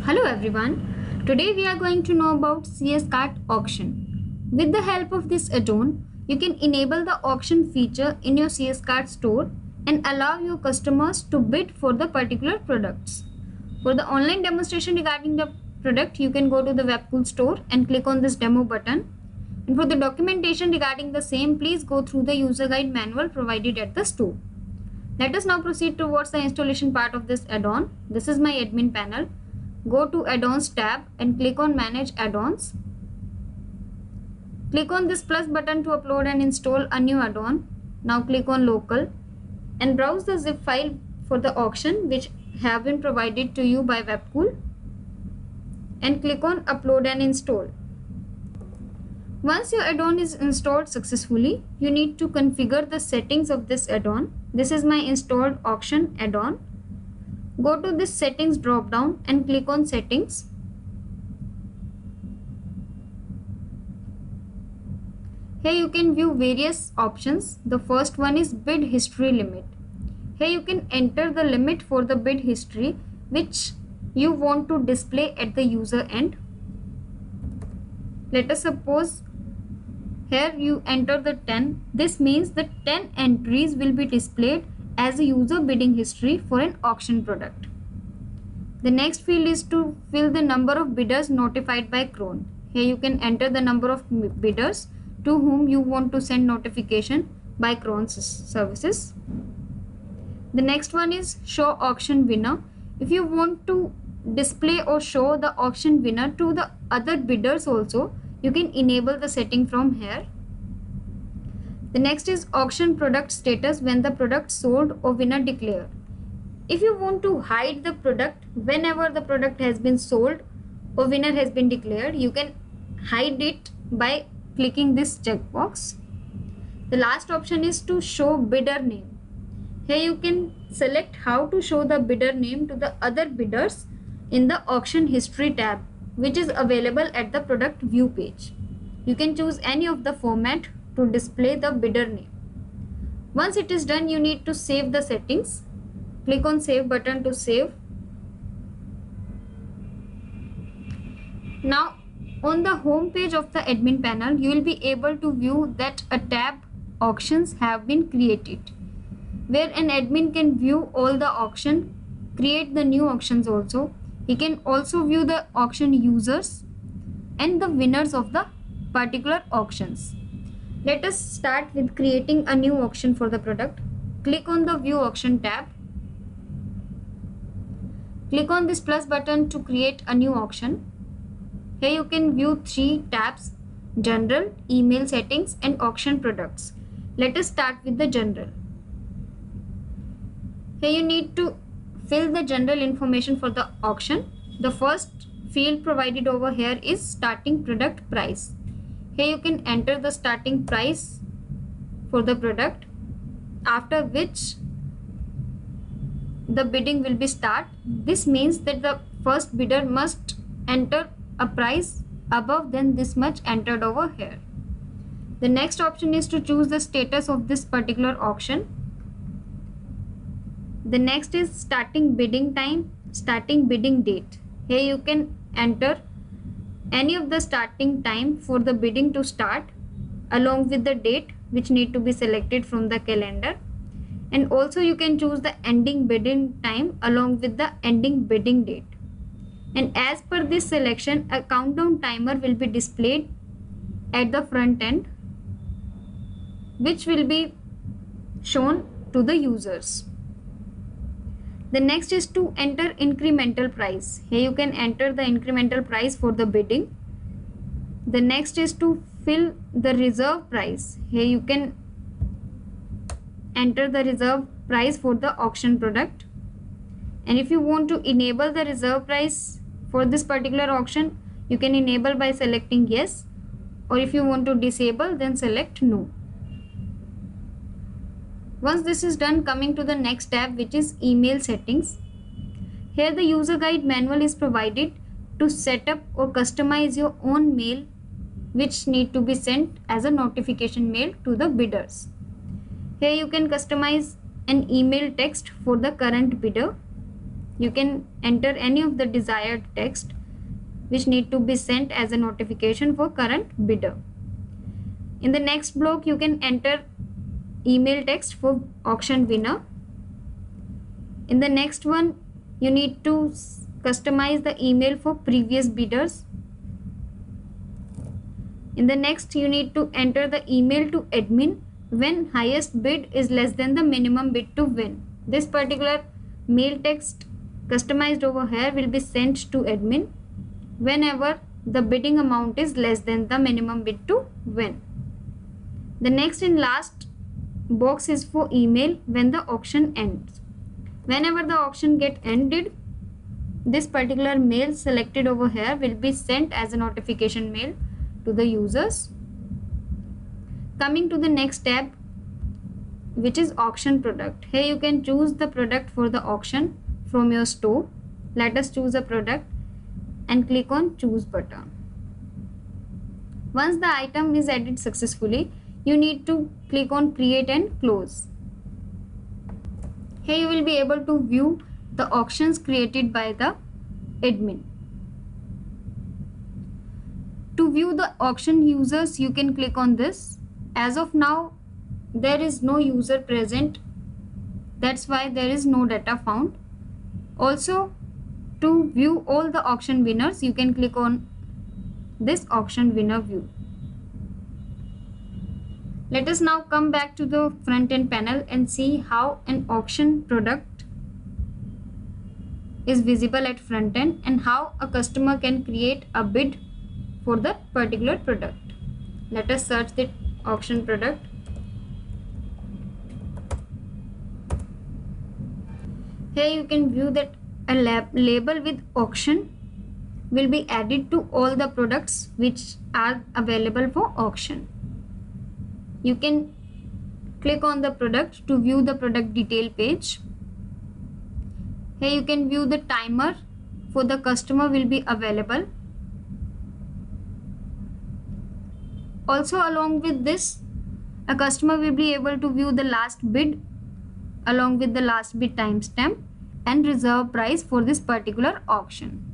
Hello everyone. Today we are going to know about CS Cart Auction. With the help of this add-on, you can enable the auction feature in your CS Cart store and allow your customers to bid for the particular products. For the online demonstration regarding the product, you can go to the Webcool store and click on this demo button. And for the documentation regarding the same, please go through the user guide manual provided at the store. Let us now proceed towards the installation part of this add-on. This is my admin panel. Go to add-ons tab and click on manage add-ons. Click on this plus button to upload and install a new add-on. Now click on local and browse the zip file for the auction which have been provided to you by Webcool and click on upload and install. Once your add-on is installed successfully, you need to configure the settings of this add-on. This is my installed auction add-on. Go to this settings drop down and click on settings. Here you can view various options. The first one is bid history limit. Here you can enter the limit for the bid history which you want to display at the user end. Let us suppose here you enter the 10. This means the 10 entries will be displayed as a user bidding history for an auction product. The next field is to fill the number of bidders notified by Cron. Here you can enter the number of bidders to whom you want to send notification by Cron services. The next one is show auction winner. If you want to display or show the auction winner to the other bidders also, you can enable the setting from here. The next is auction product status when the product sold or winner declared. If you want to hide the product whenever the product has been sold or winner has been declared, you can hide it by clicking this checkbox. The last option is to show bidder name. Here you can select how to show the bidder name to the other bidders in the auction history tab, which is available at the product view page. You can choose any of the format to display the bidder name. Once it is done, you need to save the settings. Click on save button to save. Now on the home page of the admin panel, you will be able to view that a tab auctions have been created, where an admin can view all the auction, create the new auctions also. He can also view the auction users and the winners of the particular auctions. Let us start with creating a new auction for the product. Click on the view auction tab. Click on this plus button to create a new auction. Here you can view 3 tabs: general, email settings and auction products. Let us start with the general. Here you need to fill the general information for the auction. The first field provided over here is starting product price. Here you can enter the starting price for the product, after which the bidding will be start. This means that the first bidder must enter a price above than this much entered over here. The next option is to choose the status of this particular auction. The next is starting bidding time, starting bidding date. Here you can enter any of the starting time for the bidding to start along with the date which need to be selected from the calendar, and also you can choose the ending bidding time along with the ending bidding date. And as per this selection, a countdown timer will be displayed at the front end which will be shown to the users. The next is to enter incremental price. Here you can enter the incremental price for the bidding. The next is to fill the reserve price. Here you can enter the reserve price for the auction product. And if you want to enable the reserve price for this particular auction, you can enable by selecting yes, or if you want to disable, then select no. Once this is done, coming to the next tab, which is email settings. Here the user guide manual is provided to set up or customize your own mail which need to be sent as a notification mail to the bidders. Here you can customize an email text for the current bidder. You can enter any of the desired text which need to be sent as a notification for current bidder. In the next block, you can enter email text for auction winner. In the next one, you need to customize the email for previous bidders. In the next, you need to enter the email to admin when highest bid is less than the minimum bid to win. This particular mail text customized over here will be sent to admin whenever the bidding amount is less than the minimum bid to win. The next and last box is for email when the auction ends. Whenever the auction get ended, this particular mail selected over here will be sent as a notification mail to the users. Coming to the next tab, which is auction product. Here you can choose the product for the auction from your store. Let us choose a product and click on choose button. Once the item is added successfully, you need to click on create and close. Here you will be able to view the auctions created by the admin. To view the auction users, you can click on this. As of now, there is no user present. That's why there is no data found. Also, to view all the auction winners, you can click on this auction winner view. Let us now come back to the front end panel and see how an auction product is visible at front end and how a customer can create a bid for the particular product. Let us search the auction product. Here you can view that a label with auction will be added to all the products which are available for auction. You can click on the product to view the product detail page. Here you can view the timer for the customer will be available. Also, along with this, a customer will be able to view the last bid along with the last bid timestamp and reserve price for this particular auction.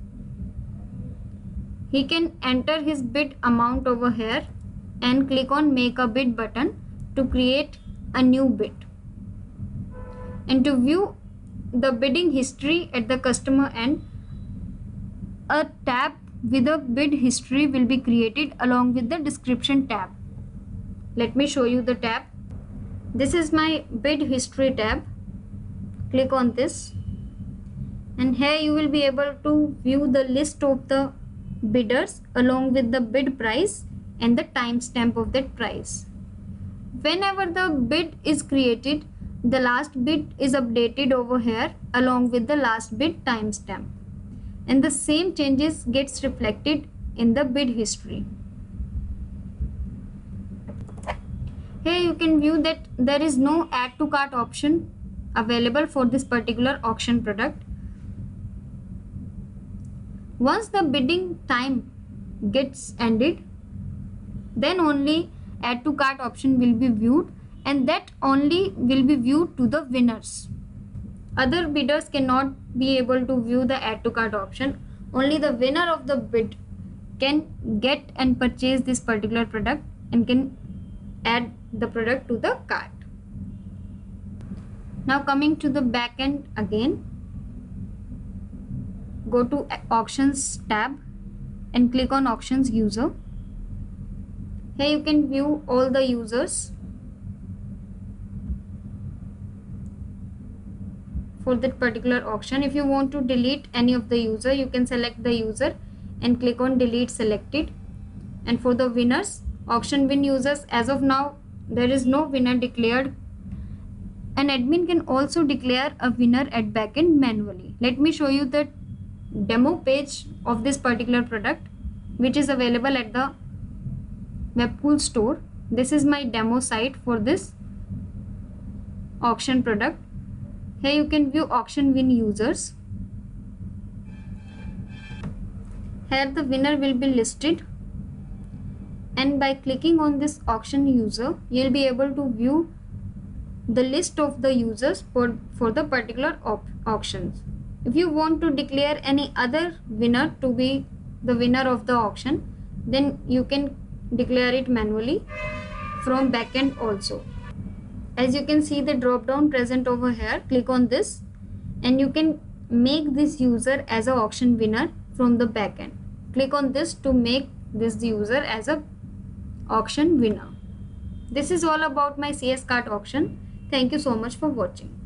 He can enter his bid amount over here and click on make a bid button to create a new bid. And to view the bidding history at the customer end, a tab with a bid history will be created along with the description tab. Let me show you the tab. This is my bid history tab. Click on this and here you will be able to view the list of the bidders along with the bid price and the timestamp of that price. Whenever the bid is created, the last bid is updated over here along with the last bid timestamp, and the same changes gets reflected in the bid history. Here you can view that there is no add to cart option available for this particular auction product. Once the bidding time gets ended, then only add to cart option will be viewed, and that only will be viewed to the winners. Other bidders cannot be able to view the add to cart option. Only the winner of the bid can get and purchase this particular product and can add the product to the cart. Now coming to the back end again, go to auctions tab and click on auctions user. Here you can view all the users for that particular auction. If you want to delete any of the user, you can select the user and click on delete selected. And for the winners, auction win users, as of now there is no winner declared. An admin can also declare a winner at backend manually. Let me show you the demo page of this particular product which is available at the Webcool store. This is my demo site for this auction product. Here you can view auction win users. Here the winner will be listed, and by clicking on this auction user, you will be able to view the list of the users for the particular auctions. If you want to declare any other winner to be the winner of the auction, then you can declare it manually from backend also. As you can see the drop down present over here, click on this and you can make this user as an auction winner from the backend. Click on this to make this user as a auction winner. This is all about my CS cart auction. Thank you so much for watching.